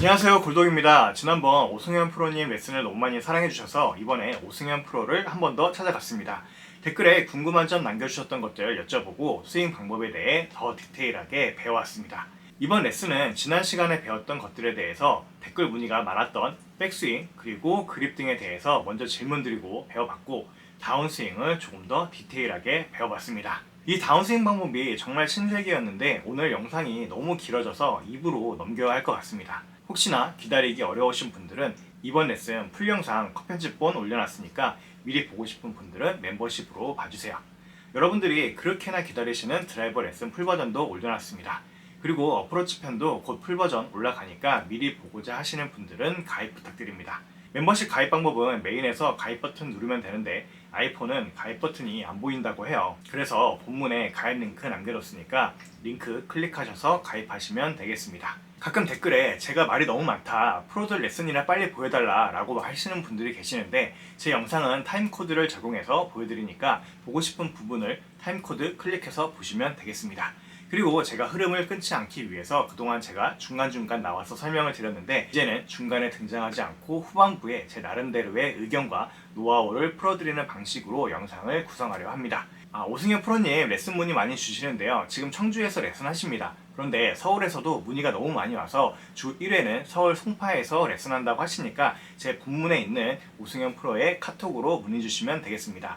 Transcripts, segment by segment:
안녕하세요, 골독입니다. 지난번 오승현 프로님 레슨을 너무 많이 사랑해주셔서 이번에 오승현 프로를 한 번 더 찾아갔습니다. 댓글에 궁금한 점 남겨주셨던 것들 여쭤보고 스윙 방법에 대해 더 디테일하게 배워왔습니다. 이번 레슨은 지난 시간에 배웠던 것들에 대해서 댓글 문의가 많았던 백스윙 그리고 그립 등에 대해서 먼저 질문드리고 배워봤고 다운스윙을 조금 더 디테일하게 배워봤습니다. 이 다운스윙 방법이 정말 신세계였는데 오늘 영상이 너무 길어져서 2부로 넘겨야 할 것 같습니다. 혹시나 기다리기 어려우신 분들은 이번 레슨 풀 영상 컷 편집본 올려놨으니까 미리 보고 싶은 분들은 멤버십으로 봐주세요. 여러분들이 그렇게나 기다리시는 드라이버 레슨 풀 버전도 올려놨습니다. 그리고 어프로치 편도 곧 풀 버전 올라가니까 미리 보고자 하시는 분들은 가입 부탁드립니다. 멤버십 가입 방법은 메인에서 가입 버튼 누르면 되는데 아이폰은 가입 버튼이 안 보인다고 해요. 그래서 본문에 가입 링크 남겨뒀으니까 링크 클릭하셔서 가입하시면 되겠습니다. 가끔 댓글에 제가 말이 너무 많다, 프로들 레슨이나 빨리 보여달라 라고 하시는 분들이 계시는데 제 영상은 타임코드를 적용해서 보여드리니까 보고 싶은 부분을 타임코드 클릭해서 보시면 되겠습니다. 그리고 제가 흐름을 끊지 않기 위해서 그동안 제가 중간중간 나와서 설명을 드렸는데 이제는 중간에 등장하지 않고 후반부에 제 나름대로의 의견과 노하우를 풀어드리는 방식으로 영상을 구성하려 합니다. 오승현 프로님 레슨 문의 많이 주시는데요. 지금 청주에서 레슨 하십니다. 그런데 서울에서도 문의가 너무 많이 와서 주 1회는 서울 송파에서 레슨한다고 하시니까 제 본문에 있는 오승현 프로의 카톡으로 문의 주시면 되겠습니다.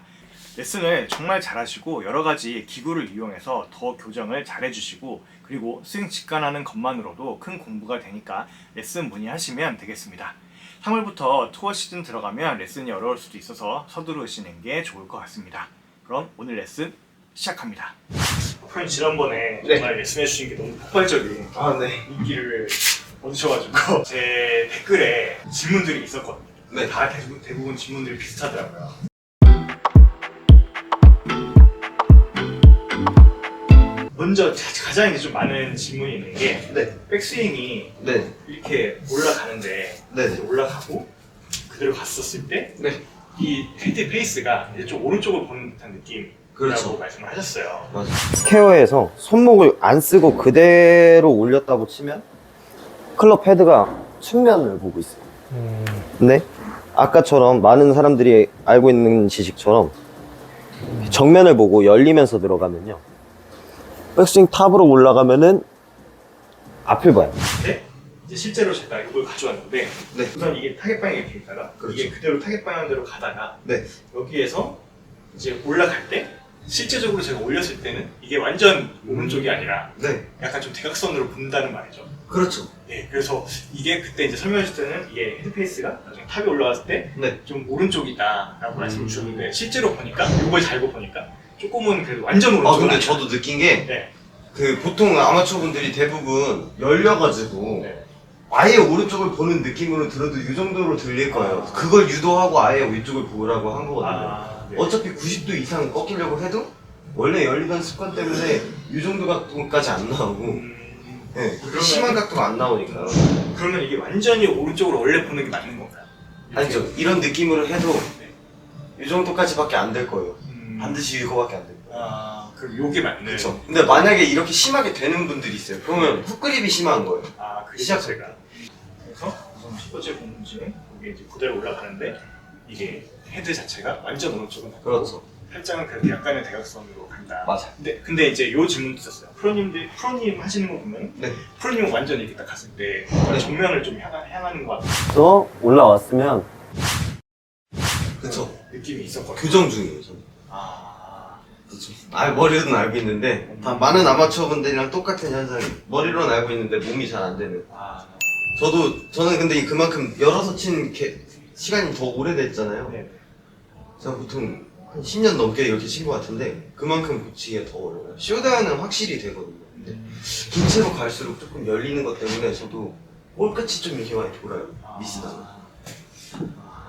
레슨을 정말 잘하시고 여러가지 기구를 이용해서 더 교정을 잘해주시고 그리고 스윙 직관하는 것만으로도 큰 공부가 되니까 레슨 문의하시면 되겠습니다. 3월부터 투어 시즌 들어가면 레슨이 어려울 수도 있어서 서두르시는 게 좋을 것 같습니다. 그럼 오늘 레슨 시작합니다. 프로님 지난번에 정말 레슨 해주신 게 너무 폭발적인 인기를 얻으셔가지고 제 댓글에 질문들이 있었거든요. 다 대부분 질문들이 비슷하더라고요. 먼저 가장 이제 좀 많은 질문이 있는 게 백스윙이 이렇게 올라가는데 이제 올라가고 그대로 갔었을 때 이 헤드 페이스가 이제 좀 오른쪽을 보는 듯한 느낌이라고 말씀을 하셨어요. 맞아. 스퀘어에서 손목을 안 쓰고 그대로 올렸다고 치면 클럽 헤드가 측면을 보고 있어요. 근데 아까처럼 많은 사람들이 알고 있는 지식처럼 정면을 보고 열리면서 들어가면요, 백스윙 탑으로 올라가면은 앞을 봐요. 네? 이제 실제로 제가 이걸 가져왔는데 우선 이게 타겟 방향이 이렇게 있다가 이게 그대로 타겟 방향대로 가다가 여기에서 이제 올라갈 때 실제적으로 제가 올렸을 때는 이게 완전 오른쪽이 아니라 약간 좀 대각선으로 본다는 말이죠. 그렇죠. 네, 그래서 이게 그때 이제 설명해 주실 때는 이게 헤드페이스가 나중에 탑에 올라갔을 때 좀 오른쪽이다 라고 말씀을 주셨는데 실제로 보니까 이걸 잘고 보니까 조금은 그래도 완전 오른쪽. 근데 저도 느낀 게 그 보통 아마추어 분들이 대부분 열려가지고 아예 오른쪽을 보는 느낌으로 들어도 이 정도로 들릴 거예요. 그걸 유도하고 아예 위쪽을 보라고 한 거거든요. 어차피 90도 이상 꺾이려고 해도 원래 열리던 습관 때문에 이 정도 각도까지 안 나오고 심한 각도가 안 나오니까요. 그러면 이게 완전히 오른쪽으로 원래 보는 게 맞는 건가요? 아니죠. 이런 느낌으로 해도 이 정도까지밖에 안 될 거예요. 반드시 이거밖에 안 될 거예요. 그럼 요게 맞네. 그렇죠. 근데 만약에 이렇게 심하게 되는 분들이 있어요. 그러면 훅그립이 심한 거예요. 그 시작체가. 그래서 우선 첫 번째 공중에 이게 이제 그대로 올라가는데 이게 헤드 자체가 완전 오른쪽은 그렇죠. 살짝은 그래도 약간의 대각선으로 간다. 맞아. 근데 이제 요 질문도 있었어요. 프로님 하시는 거 보면 프로님은 완전 이렇게 딱 갔을 때 정면을 좀 향하는 것 같아요. 또 올라왔으면 그쵸. 느낌이 있었거든요. 교정 중이에요, 저는. 그렇죠. 머리로는 알고 있는데 다 많은 아마추어 분들이랑 똑같은 현상이 머리로는 알고 있는데 몸이 잘 안 되는. 저는 근데 그만큼 열어서 친 시간이 더 오래됐잖아요. 제가 보통 한 10년 넘게 이렇게 친 것 같은데 그만큼 고치기가 더 어려워요. 쇼다는 확실히 되거든요. 근데 긴 채로 갈수록 조금 열리는 것 때문에 저도 볼끝이 좀 이렇게 많이 돌아요. 미스다.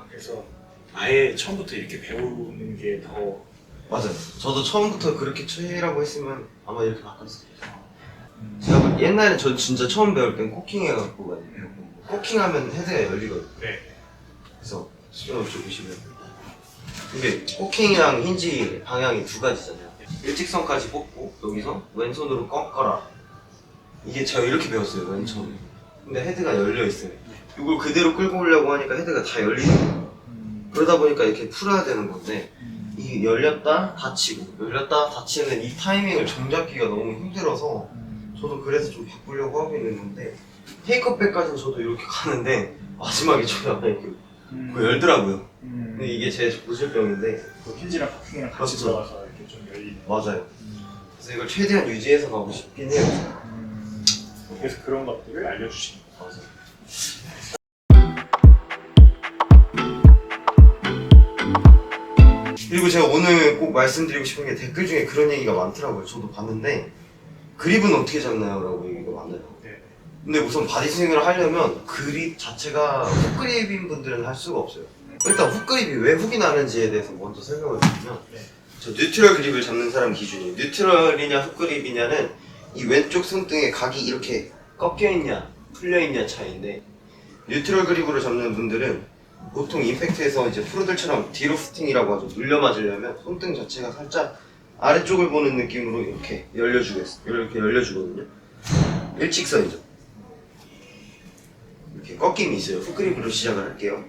그래서 아예 처음부터 이렇게 배우는 게 더 맞아요. 저도 처음부터 그렇게 최애라고 했으면 아마 이렇게 바꿨을 거예요. 제가 옛날에 저 진짜 처음 배울 땐 코킹 해갖고 코킹하면 헤드가 열리거든요. 그래서 스피너 쪽 보시면 이게 코킹이랑 힌지 방향이 두 가지잖아요. 일직선까지 뽑고 여기서 왼손으로 꺾어라. 이게 제가 이렇게 배웠어요, 맨 처음에. 근데 헤드가 열려 있어요. 이걸 그대로 끌고 오려고 하니까 헤드가 다 열리는 거예요. 그러다 보니까 이렇게 풀어야 되는 건데 이 열렸다 닫히고 열렸다 닫히는 이 타이밍을 정잡기가 너무 힘들어서 저도 그래서 좀 바꾸려고 하고 있는 건데 테이크업백까지는 저도 이렇게 가는데 마지막에 저도 약간 이렇게 그거 열더라고요. 근데 이게 제 고질병인데 그 힌지랑 파킹이랑 같이 그렇죠. 들어가서 이렇게 좀 열리는. 맞아요. 그래서 이걸 최대한 유지해서 가고 싶긴 해요. 그래서 그런 것들을 알려주시는 거예요. 맞아요. 그리고 제가 오늘 꼭 말씀드리고 싶은 게 댓글 중에 그런 얘기가 많더라고요. 저도 봤는데 그립은 어떻게 잡나요? 라고 얘기가 많아요. 네. 근데 우선 바디스윙을 하려면 그립 자체가 훅그립인 분들은 할 수가 없어요. 일단 훅그립이 왜 훅이 나는지에 대해서 먼저 설명을 드리면 네. 저 뉴트럴 그립을 잡는 사람 기준이 뉴트럴이냐 훅그립이냐는 이 왼쪽 손등에 각이 이렇게 꺾여있냐 풀려있냐 차이인데 뉴트럴 그립으로 잡는 분들은 보통 임팩트에서 이제 프로들처럼 뒤로 푸팅이라고 하죠. 눌려 맞으려면 손등 자체가 살짝 아래쪽을 보는 느낌으로 이렇게 이렇게 열려주거든요. 일직선이죠. 이렇게 꺾임이 있어요. 훅그립으로 시작을 할게요.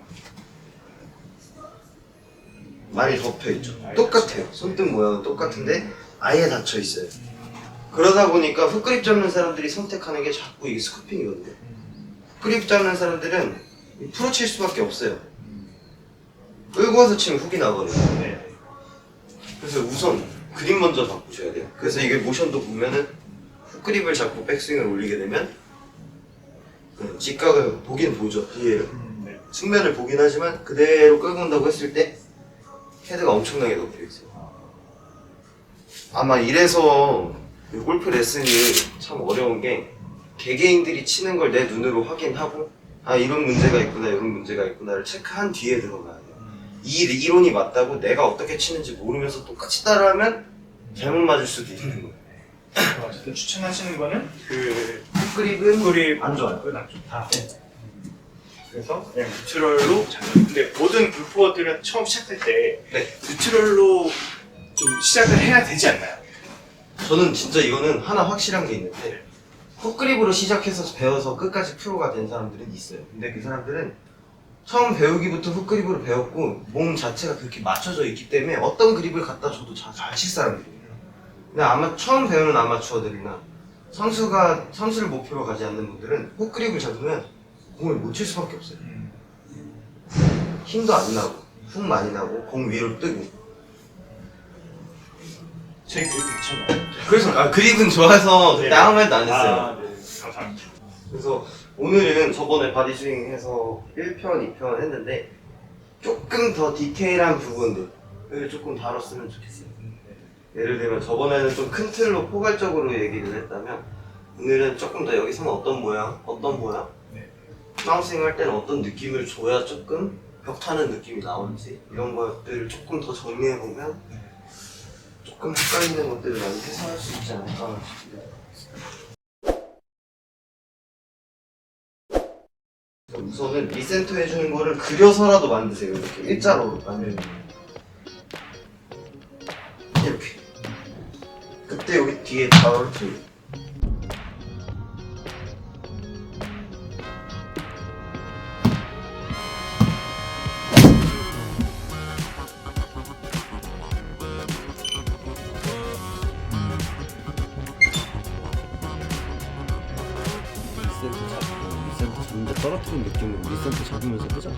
많이 덮여있죠. 똑같아요. 손등 모양은 똑같은데 아예 닫혀있어요. 그러다 보니까 훅그립 잡는 사람들이 선택하는 게 자꾸 이게 스쿠핑이거든요. 훅그립 잡는 사람들은 풀어 칠 수밖에 없어요. 끌고 와서 치면 훅이 나거든요. 네. 그래서 우선 그립 먼저 바꾸셔야 돼요. 그래서 이게 모션도 보면은 훅그립을 잡고 백스윙을 올리게 되면 그 직각을 보긴 보죠. 뒤에 네. 측면을 보긴 하지만 그대로 끌고 온다고 했을 때 헤드가 엄청나게 높여 있어요. 아마 이래서 그 골프 레슨이 참 어려운 게 개개인들이 치는 걸 내 눈으로 확인하고 아 이런 문제가 있구나 이런 문제가 있구나를 체크한 뒤에 들어가야 돼요. 이 이론이 맞다고 내가 어떻게 치는지 모르면서 똑같이 따라하면 잘못 맞을 수도 있는 거예요. 어쨌든 추천하시는 거는 그 훅그립은 그립 안 좋아요. 안 좋다. 그래서 그냥 뉴트럴로 잡는. 근데 모든 골퍼들은 처음 시작할 때 네. 뉴트럴로 좀 시작을 해야 되지 않나요? 저는 진짜 이거는 하나 확실한 게 있는데 훅그립으로 시작해서 배워서 끝까지 프로가 된 사람들은 있어요. 근데 그 사람들은 처음 배우기부터 훅그립으로 배웠고 몸 자체가 그렇게 맞춰져 있기 때문에 어떤 그립을 갖다 줘도 잘 칠 사람들이에요. 근데 아마 처음 배우는 아마추어들이나 선수를 목표로 가지 않는 분들은 훅그립을 잡으면 공을 못 칠 수밖에 없어요. 힘도 안 나고 훅 많이 나고 공 위로 뜨고. 제 그립 괜찮나요? 그래서 그립은 좋아서 네. 그때 아무 말도 안 했어요. 아, 네. 감사합니다. 그래서 오늘은 저번에 바디스윙 해서 1편, 2편 했는데 조금 더 디테일한 부분들을 조금 다뤘으면 좋겠어요. 예를 들면 저번에는 좀 큰 틀로 포괄적으로 얘기를 했다면 오늘은 조금 더 여기서는 어떤 모양, 네. 다운스윙 할 때는 어떤 느낌을 줘야 조금 벽 타는 느낌이 나오는지 이런 것들을 조금 더 정리해보면 조금 헷갈리는 것들을 많이 해소할 수 있지 않을까 싶습니다. 우선은 리센터 해주는 거를 그려서라도 만드세요. 이렇게 일자로 만들면 이렇게. 그때 여기 뒤에 좌우를 틀고. 리센터 잡는데 떨어뜨린 느낌으로 리센터 잡으면서 하자.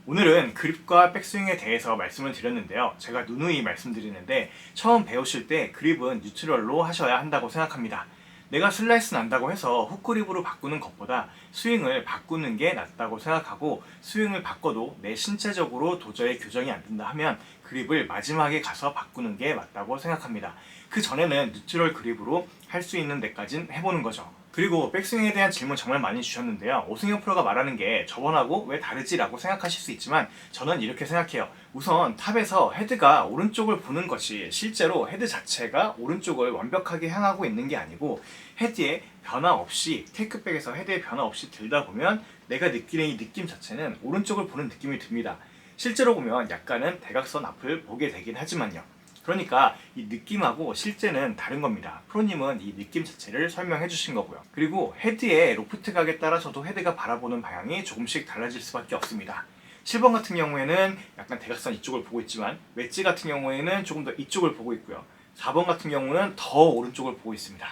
오늘은 그립과 백스윙에 대해서 말씀을 드렸는데요. 제가 누누이 말씀드리는데 처음 배우실 때 그립은 뉴트럴로 하셔야 한다고 생각합니다. 내가 슬라이스 난다고 해서 훅그립으로 바꾸는 것보다 스윙을 바꾸는 게 낫다고 생각하고 스윙을 바꿔도 내 신체적으로 도저히 교정이 안 된다 하면 그립을 마지막에 가서 바꾸는 게 맞다고 생각합니다. 그 전에는 뉴트럴 그립으로 할 수 있는 데까진 해보는 거죠. 그리고 백스윙에 대한 질문 정말 많이 주셨는데요. 오승현 프로가 말하는 게 저번하고 왜 다르지? 라고 생각하실 수 있지만 저는 이렇게 생각해요. 우선 탑에서 헤드가 오른쪽을 보는 것이 실제로 헤드 자체가 오른쪽을 완벽하게 향하고 있는 게 아니고 헤드에 변화 없이 테이크백에서 헤드에 변화 없이 들다 보면 내가 느끼는 이 느낌 자체는 오른쪽을 보는 느낌이 듭니다. 실제로 보면 약간은 대각선 앞을 보게 되긴 하지만요. 그러니까 이 느낌하고 실제는 다른 겁니다. 프로님은 이 느낌 자체를 설명해 주신 거고요. 그리고 헤드의 로프트 각에 따라서도 헤드가 바라보는 방향이 조금씩 달라질 수밖에 없습니다. 7번 같은 경우에는 약간 대각선 이쪽을 보고 있지만 웨지 같은 경우에는 조금 더 이쪽을 보고 있고요. 4번 같은 경우는 더 오른쪽을 보고 있습니다.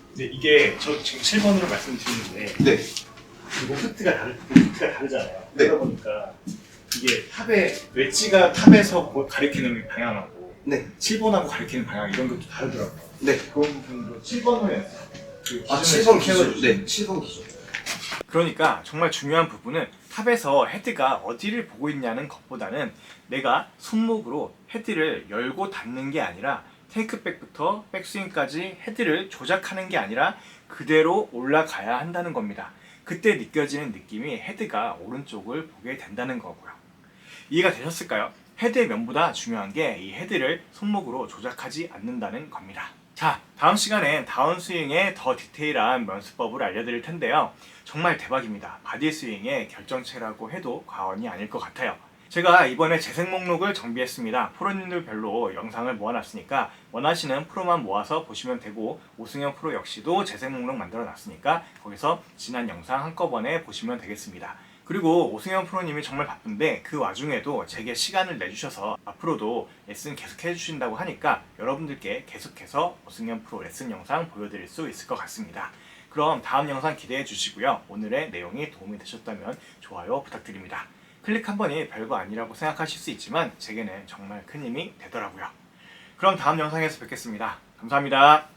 근데 이게 저 지금 7번으로 말씀드리는데 네. 로프트가 다르잖아요. 네. 그러다 보니까 이게 웨지가 탑에서 가리키는 방향하고 네. 7번하고 가리키는 방향 이런 것도 다르더라고요. 네. 그런 부분도 7번을 그 7번 기준. 네. 7번 기준. 그러니까 정말 중요한 부분은 탑에서 헤드가 어디를 보고 있냐는 것보다는 내가 손목으로 헤드를 열고 닫는 게 아니라 테이크백부터 백스윙까지 헤드를 조작하는 게 아니라 그대로 올라가야 한다는 겁니다. 그때 느껴지는 느낌이 헤드가 오른쪽을 보게 된다는 거고요. 이해가 되셨을까요? 헤드의 면보다 중요한 게 이 헤드를 손목으로 조작하지 않는다는 겁니다. 자, 다음 시간엔 다운스윙의 더 디테일한 연습법을 알려드릴 텐데요. 정말 대박입니다. 바디스윙의 결정체라고 해도 과언이 아닐 것 같아요. 제가 이번에 재생 목록을 정비했습니다. 프로님들별로 영상을 모아놨으니까 원하시는 프로만 모아서 보시면 되고, 오승현 프로 역시도 재생 목록 만들어 놨으니까 거기서 지난 영상 한꺼번에 보시면 되겠습니다. 그리고 오승현 프로님이 정말 바쁜데 그 와중에도 제게 시간을 내주셔서 앞으로도 레슨 계속 해주신다고 하니까 여러분들께 계속해서 오승현 프로 레슨 영상 보여드릴 수 있을 것 같습니다. 그럼 다음 영상 기대해 주시고요. 오늘의 내용이 도움이 되셨다면 좋아요 부탁드립니다. 클릭 한 번이 별거 아니라고 생각하실 수 있지만 제게는 정말 큰 힘이 되더라고요. 그럼 다음 영상에서 뵙겠습니다. 감사합니다.